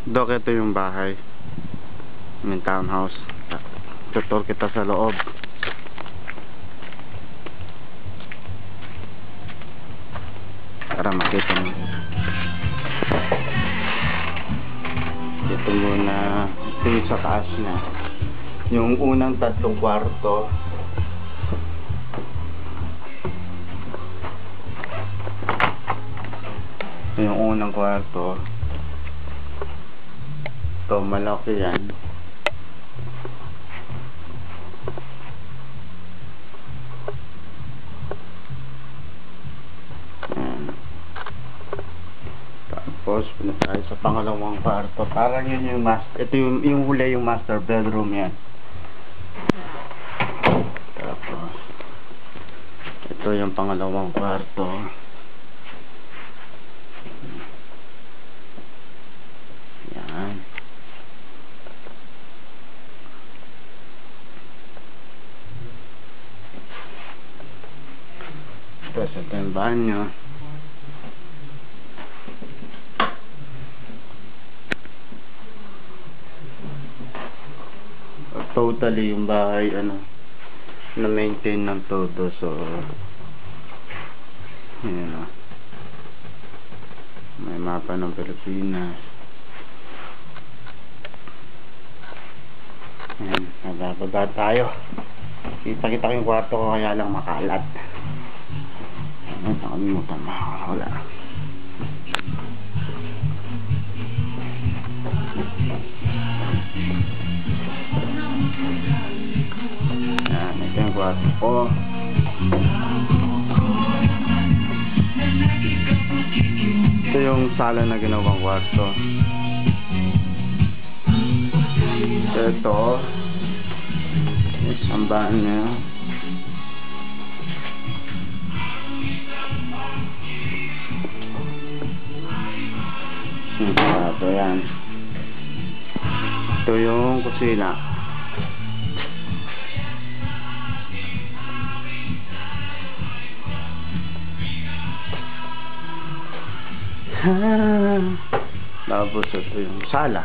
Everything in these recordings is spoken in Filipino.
Dok, ito yung bahay. Yung townhouse. Tutur kita sa loob. Para makita mo. Ito muna. Ito yung sa taas na. Yung unang 3 kwarto. Ito yung unang kwarto. Ito, malaki yan. Tapos punta tayo sa pangalawang kwarto. Parang yun yung master. Ito yung huli yung master bedroom yan. Tapos ito yung pangalawang kwarto. Yan. Tapos ito yung banyo. Totally yung bahay na maintain ng todo, so yun o. May mapa ng Pilipinas. Ayan, nabababa tayo. Kita yung kwarto ko, kaya lang makalat. Ayan, nakalimutan makakawala. Ayan, ito yung kwarto ko. Ito yung sala na ginawang kwarto. Ito yung sambahan niya. Yung kwarto yan. Ito yung kusina. Tapos ito yung sala.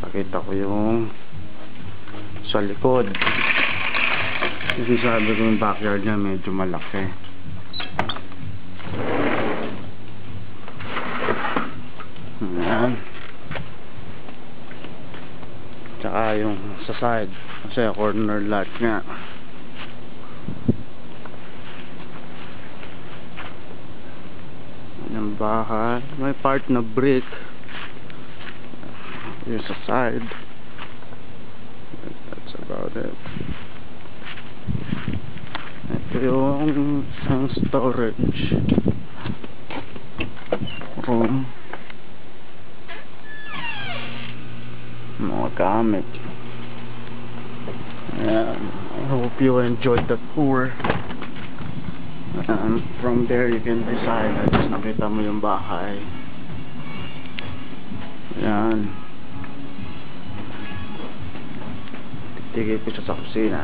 Pakita ko yung sa likod. Kasi sabi ko yung backyard niya medyo malaki. Ayan. Tsaka yung sa side, kasi corner lot nga. Yung bahay, may part na brick. Yung sa side. That's about it. Ito yung isang storage room. Mga gamit. Ayan. I hope you enjoyed the tour. From there you can decide. At nakita mo yung bahay. Ayan. Titigil ko siya sa kusina.